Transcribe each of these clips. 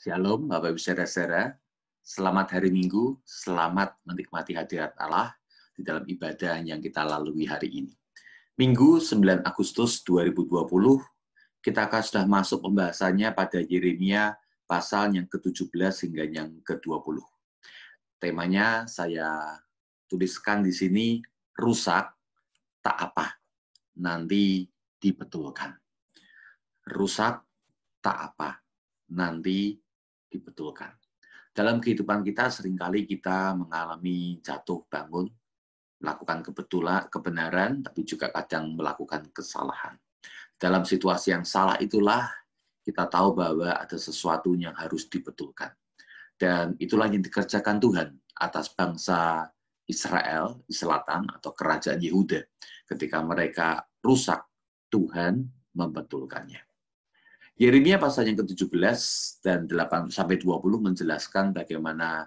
Shalom, Bapak Ibu Saudara-saudara. Selamat hari Minggu, selamat menikmati hadirat Allah di dalam ibadah yang kita lalui hari ini. Minggu 9 Agustus 2020, kita akan sudah masuk pembahasannya pada Yeremia pasal yang ke-17 hingga yang ke-20. Temanya saya tuliskan di sini, rusak, tak apa, nanti dibetulkan. Rusak, tak apa, nanti dibetulkan. Dalam kehidupan kita seringkali kita mengalami jatuh bangun, melakukan kebenaran, tapi juga kadang melakukan kesalahan. Dalam situasi yang salah itulah kita tahu bahwa ada sesuatu yang harus dibetulkan. Dan itulah yang dikerjakan Tuhan atas bangsa Israel di selatan atau kerajaan Yehuda. Ketika mereka rusak, Tuhan membetulkannya. Yeremia pasal yang ke-17 dan 8-20 menjelaskan bagaimana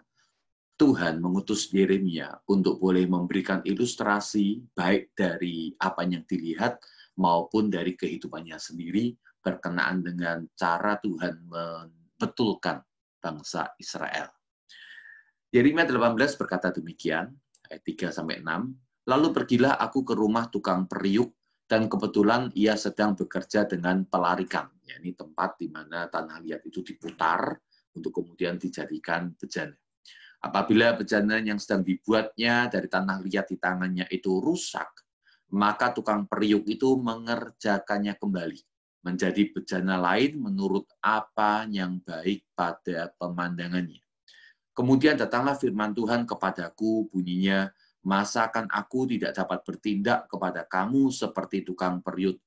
Tuhan mengutus Yeremia untuk boleh memberikan ilustrasi baik dari apa yang dilihat maupun dari kehidupannya sendiri berkenaan dengan cara Tuhan membetulkan bangsa Israel. Yeremia 18 berkata demikian, ayat 3-6, "Lalu pergilah aku ke rumah tukang periuk, dan kebetulan ia sedang bekerja dengan pelarikan." Ya, ini tempat di mana tanah liat itu diputar untuk kemudian dijadikan bejana. Apabila bejana yang sedang dibuatnya dari tanah liat di tangannya itu rusak, maka tukang periuk itu mengerjakannya kembali menjadi bejana lain menurut apa yang baik pada pemandangannya. Kemudian datanglah firman Tuhan kepadaku, bunyinya, "Masakan aku tidak dapat bertindak kepada kamu seperti tukang periuk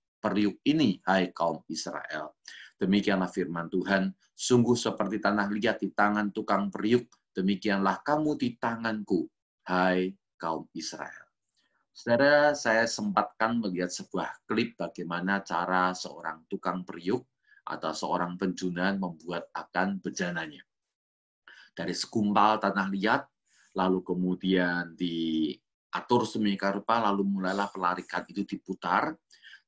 ini, hai kaum Israel?" Demikianlah firman Tuhan, "Sungguh seperti tanah liat di tangan tukang periuk, demikianlah kamu di tanganku, hai kaum Israel." Saudara, saya sempatkan melihat sebuah klip bagaimana cara seorang tukang periuk atau seorang penjunan membuat akan bejananya. Dari segumpal tanah liat, lalu kemudian diatur sedemikian rupa, lalu mulailah pelarikan itu diputar,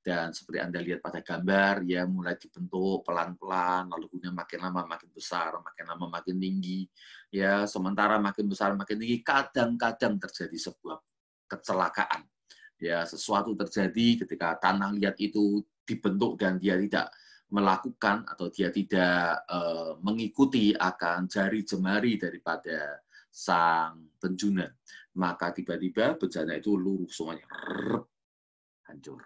dan seperti Anda lihat pada gambar, ya mulai dibentuk pelan-pelan, lalu kemudian makin lama makin besar, makin lama makin tinggi, ya sementara makin besar makin tinggi, kadang-kadang terjadi sebuah kecelakaan. Ya, sesuatu terjadi ketika tanah liat itu dibentuk dan dia tidak melakukan atau dia tidak mengikuti akan jari jemari daripada sang penjuna, maka tiba-tiba bejana itu luruh semuanya, hancur.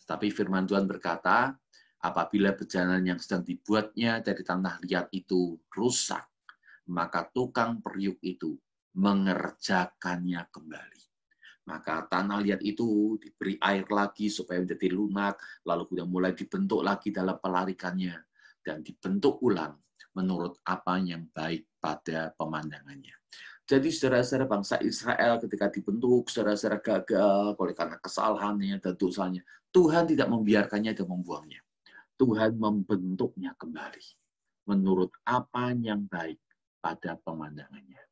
Tetapi firman Tuhan berkata, apabila bejana yang sedang dibuatnya dari tanah liat itu rusak, maka tukang periuk itu mengerjakannya kembali. Maka tanah liat itu diberi air lagi supaya menjadi lunak, lalu kemudian mulai dibentuk lagi dalam pelarikannya, dan dibentuk ulang menurut apa yang baik pada pemandangannya. Jadi saudara-saudara bangsa Israel ketika dibentuk, saudara-saudara gagal oleh karena kesalahannya dan dosanya, Tuhan tidak membiarkannya dan membuangnya. Tuhan membentuknya kembali menurut apa yang baik pada pemandangannya.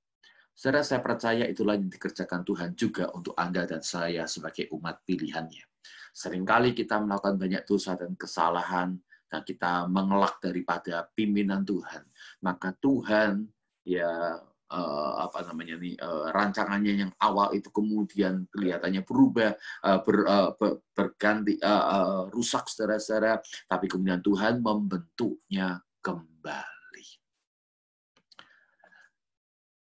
Saudara, saya percaya itulah yang dikerjakan Tuhan juga untuk Anda dan saya sebagai umat pilihannya. Seringkali kita melakukan banyak dosa dan kesalahan, dan kita mengelak daripada pimpinan Tuhan. Maka Tuhan, ya rancangannya yang awal itu kemudian kelihatannya berubah, berganti, rusak saudara-saudara, tapi kemudian Tuhan membentuknya kembali.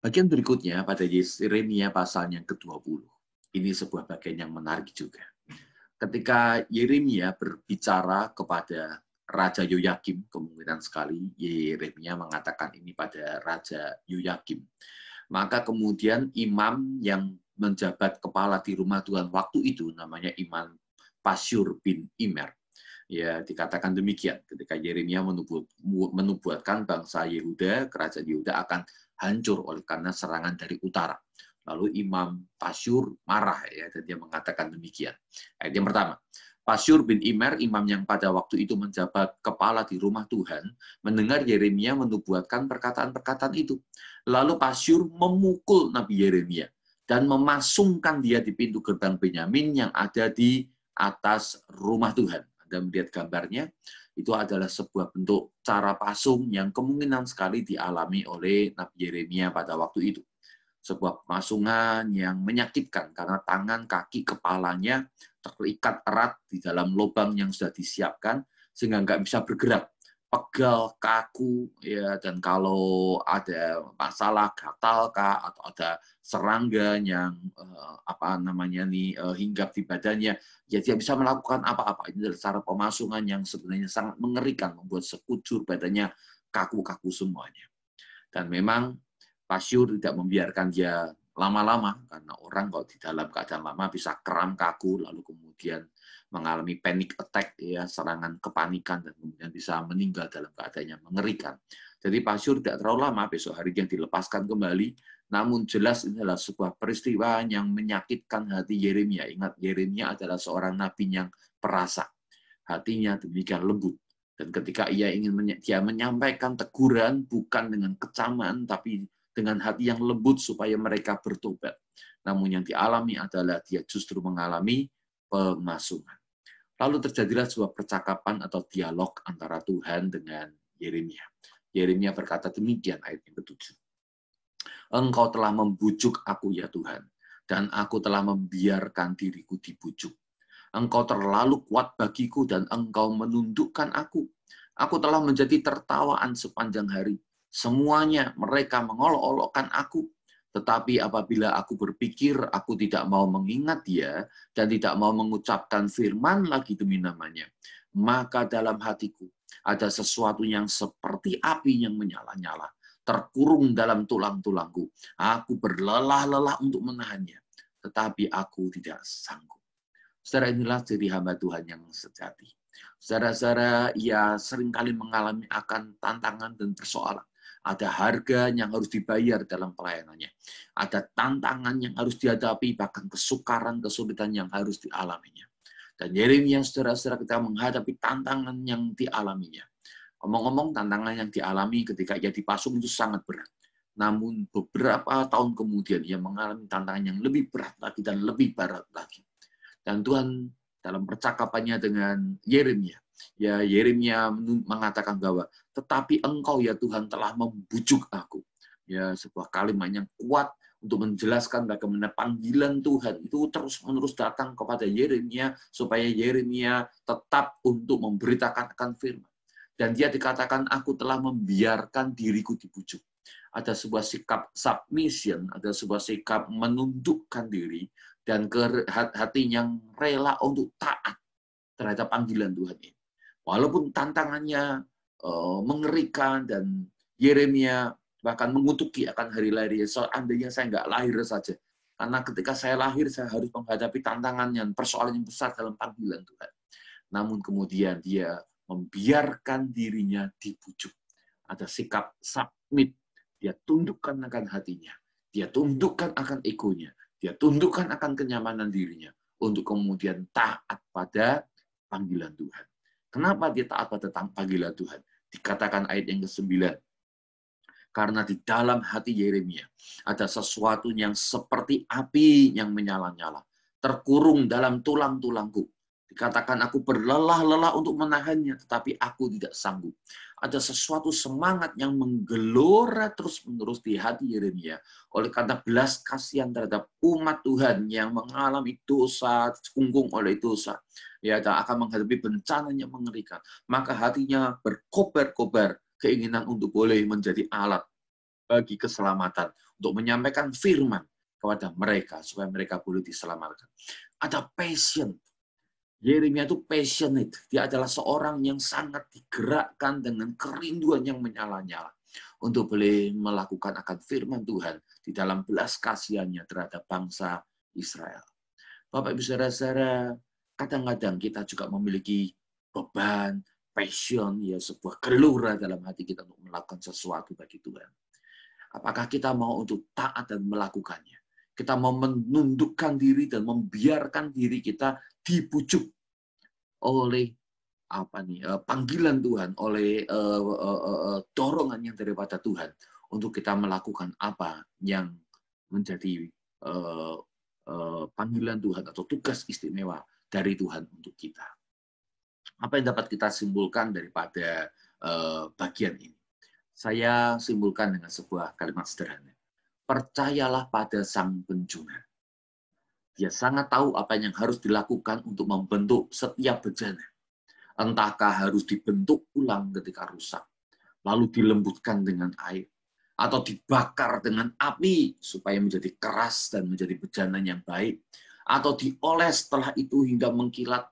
Bagian berikutnya pada Yeremia pasal yang ke-20. Ini sebuah bagian yang menarik juga. Ketika Yeremia berbicara kepada Raja Yoyakim, kemungkinan sekali Yeremia mengatakan ini pada Raja Yoyakim. Maka kemudian imam yang menjabat kepala di rumah Tuhan waktu itu, namanya Imam Pasyur bin Immer. Ya, dikatakan demikian ketika Yeremia menubuatkan bangsa Yehuda, kerajaan Yehuda akan hancur oleh karena serangan dari utara. Lalu Imam Pasyur marah, ya, dan dia mengatakan demikian. Ayat yang pertama, Pasyur bin Immer, imam yang pada waktu itu menjabat kepala di rumah Tuhan, mendengar Yeremia menubuatkan perkataan-perkataan itu. Lalu Pasyur memukul Nabi Yeremia dan memasungkan dia di pintu gerbang Benyamin yang ada di atas rumah Tuhan. Anda melihat gambarnya, itu adalah sebuah bentuk cara pasung yang kemungkinan sekali dialami oleh Nabi Yeremia pada waktu itu. Sebuah pemasungan yang menyakitkan karena tangan, kaki, kepalanya terikat erat di dalam lubang yang sudah disiapkan sehingga nggak bisa bergerak, pegal, kaku, ya. Dan kalau ada masalah gatal atau ada serangga yang hinggap di badannya, ya dia bisa melakukan apa-apa. Ini adalah cara pemasungan yang sebenarnya sangat mengerikan, membuat sekujur badannya kaku-kaku semuanya. Dan memang Pasyur tidak membiarkan dia lama-lama, karena orang kalau di dalam keadaan lama bisa kram kaku, lalu kemudian mengalami panic attack, ya, serangan kepanikan, dan kemudian bisa meninggal dalam keadaan yang mengerikan. Jadi Pasyur tidak terlalu lama, besok harinya dilepaskan kembali, namun jelas ini adalah sebuah peristiwa yang menyakitkan hati Yeremia. Ingat, Yeremia adalah seorang nabi yang perasa, hatinya demikian lembut. Dan ketika dia menyampaikan teguran bukan dengan kecaman, tapi dengan hati yang lembut supaya mereka bertobat. Namun yang dialami adalah dia justru mengalami pemasungan. Lalu terjadilah sebuah percakapan atau dialog antara Tuhan dengan Yeremia. Yeremia berkata demikian, ayat yang ke-7. Engkau telah membujuk aku, ya Tuhan, dan aku telah membiarkan diriku dibujuk. Engkau terlalu kuat bagiku dan engkau menundukkan aku. Aku telah menjadi tertawaan sepanjang hari. Semuanya mereka mengolok-olokkan aku. Tetapi apabila aku berpikir aku tidak mau mengingat dia dan tidak mau mengucapkan firman lagi demi namanya, maka dalam hatiku ada sesuatu yang seperti api yang menyala-nyala, terkurung dalam tulang-tulangku. Aku berlelah-lelah untuk menahannya, tetapi aku tidak sanggup. Saudara, inilah ciri hamba Tuhan yang sejati. Saudara-saudara, ia seringkali mengalami akan tantangan dan persoalan. Ada harga yang harus dibayar dalam pelayanannya. Ada tantangan yang harus dihadapi, bahkan kesukaran, kesulitan yang harus dialaminya. Dan Yeremia, saudara-saudara, kita menghadapi tantangan yang dialaminya. Ngomong-ngomong, tantangan yang dialami ketika ia dipasung itu sangat berat. Namun beberapa tahun kemudian ia mengalami tantangan yang lebih berat lagi dan lebih berat lagi. Dan Tuhan dalam percakapannya dengan Yeremia, ya, Yeremia mengatakan bahwa tetapi engkau, ya Tuhan, telah membujuk aku. Ya, sebuah kalimat yang kuat untuk menjelaskan bagaimana panggilan Tuhan itu terus-menerus datang kepada Yeremia supaya Yeremia tetap untuk memberitakan akan firman. Dan dia dikatakan, aku telah membiarkan diriku dibujuk. Ada sebuah sikap submission, ada sebuah sikap menundukkan diri, dan hati yang rela untuk taat terhadap panggilan Tuhan ini. Walaupun tantangannya mengerikan dan Yeremia bahkan mengutuki akan hari lahir. Seandainya saya nggak lahir saja. Karena ketika saya lahir, saya harus menghadapi tantangan yang persoalan yang besar dalam panggilan Tuhan. Namun kemudian dia membiarkan dirinya dibujuk. Ada sikap submit. Dia tundukkan akan hatinya. Dia tundukkan akan egonya. Dia tundukkan akan kenyamanan dirinya untuk kemudian taat pada panggilan Tuhan. Kenapa dia taat pada panggilan Tuhan? Dikatakan ayat yang ke-9. Karena di dalam hati Yeremia ada sesuatu yang seperti api yang menyala-nyala, terkurung dalam tulang-tulangku. Dikatakan aku berlelah-lelah untuk menahannya, tetapi aku tidak sanggup. Ada sesuatu semangat yang menggelora terus-menerus di hati Yeremia oleh karena belas kasihan terhadap umat Tuhan yang mengalami dosa, disunggung oleh dosa, ya, dan akan menghadapi bencana yang mengerikan. Maka hatinya berkobar-kobar keinginan untuk boleh menjadi alat bagi keselamatan, untuk menyampaikan firman kepada mereka supaya mereka boleh diselamatkan. Ada passion. Yeremia itu passionate. Dia adalah seorang yang sangat digerakkan dengan kerinduan yang menyala-nyala untuk boleh melakukan akan firman Tuhan di dalam belas kasihannya terhadap bangsa Israel. Bapak Ibu saudara-saudara, kadang-kadang kita juga memiliki beban, passion, ya, sebuah gelora dalam hati kita untuk melakukan sesuatu bagi Tuhan. Apakah kita mau untuk taat dan melakukannya? Kita mau menundukkan diri dan membiarkan diri kita dibujuk oleh panggilan Tuhan, oleh dorongan yang daripada Tuhan untuk kita melakukan apa yang menjadi panggilan Tuhan atau tugas istimewa dari Tuhan untuk kita. Apa yang dapat kita simpulkan daripada bagian ini? Saya simpulkan dengan sebuah kalimat sederhana. Percayalah pada Sang Penjuna. Dia sangat tahu apa yang harus dilakukan untuk membentuk setiap bejana. Entahkah harus dibentuk ulang ketika rusak, lalu dilembutkan dengan air, atau dibakar dengan api supaya menjadi keras dan menjadi bejana yang baik, atau dioles setelah itu hingga mengkilat.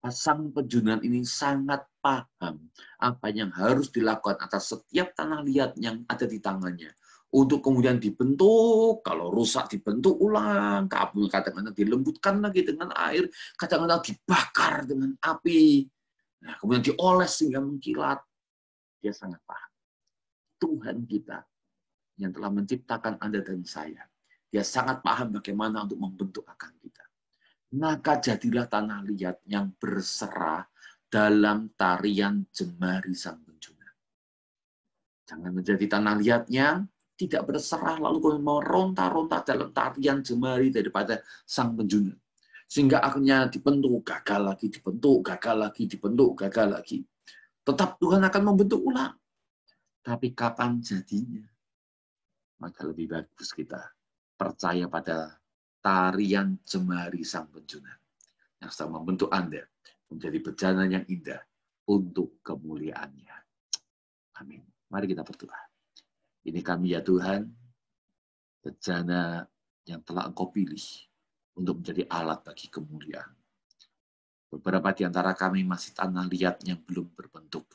Sang penjunan ini sangat paham apa yang harus dilakukan atas setiap tanah liat yang ada di tangannya. Untuk kemudian dibentuk, kalau rusak dibentuk ulang, kadang-kadang dilembutkan lagi dengan air, kadang-kadang dibakar dengan api, nah, kemudian dioles sehingga mengkilat. Dia sangat paham. Tuhan kita yang telah menciptakan Anda dan saya, dia sangat paham bagaimana untuk membentuk akan kita. Maka jadilah tanah liat yang berserah dalam tarian jemari Sang Penjuna. Jangan menjadi tanah liat yang tidak berserah lalu meronta-ronta dalam tarian jemari daripada Sang Penjuna. Sehingga akhirnya dibentuk, gagal lagi, dibentuk, gagal lagi, dibentuk, gagal lagi. Tetap Tuhan akan membentuk ulang. Tapi kapan jadinya? Maka lebih bagus kita percaya pada tarian jemari Sang Penjuna yang sedang membentuk Anda menjadi bejana yang indah untuk kemuliaan-Nya. Amin. Mari kita berdoa. Ini kami ya Tuhan, bejana yang telah Engkau pilih untuk menjadi alat bagi kemuliaan. Beberapa di antara kami masih tanah liat yang belum berbentuk.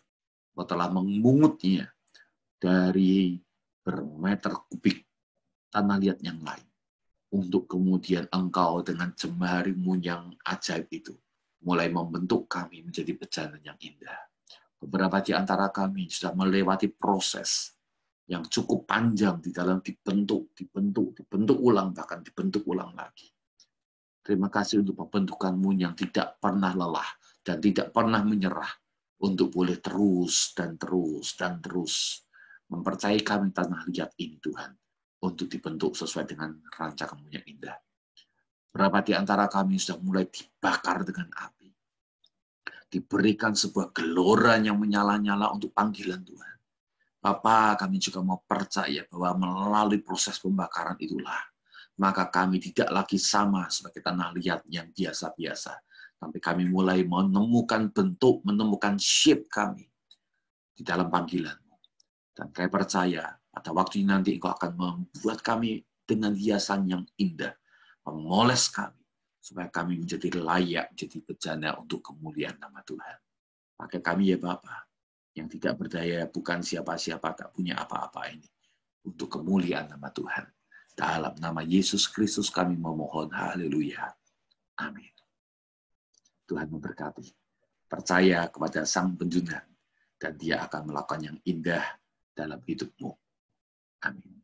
Engkau telah memungutnya dari bermeter kubik tanah liat yang lain. Untuk kemudian Engkau dengan jemarimu yang ajaib itu mulai membentuk kami menjadi bejana yang indah. Beberapa di antara kami sudah melewati proses yang cukup panjang di dalam dibentuk ulang, bahkan dibentuk ulang lagi. Terima kasih untuk pembentukanmu yang tidak pernah lelah dan tidak pernah menyerah untuk boleh terus dan terus dan terus mempercayai kami tanah liat ini Tuhan untuk dibentuk sesuai dengan rancangan-Mu yang indah. Berapa di antara kami sudah mulai dibakar dengan api. Diberikan sebuah gelora yang menyala-nyala untuk panggilan Tuhan. Bapa, kami juga mau percaya bahwa melalui proses pembakaran itulah, maka kami tidak lagi sama sebagai tanah liat yang biasa-biasa. Tapi kami mulai menemukan bentuk, menemukan shape kami di dalam panggilan-Mu. Dan kami percaya pada waktu ini nanti Engkau akan membuat kami dengan hiasan yang indah, memoles kami, supaya kami menjadi layak, jadi bejana untuk kemuliaan nama Tuhan. Pakai kami ya Bapa, yang tidak berdaya, bukan siapa-siapa, tak punya apa-apa ini, untuk kemuliaan nama Tuhan. Dalam nama Yesus Kristus kami memohon, haleluya. Amin. Tuhan memberkati. Percaya kepada Sang Penjuna, dan Dia akan melakukan yang indah dalam hidupmu. Amin.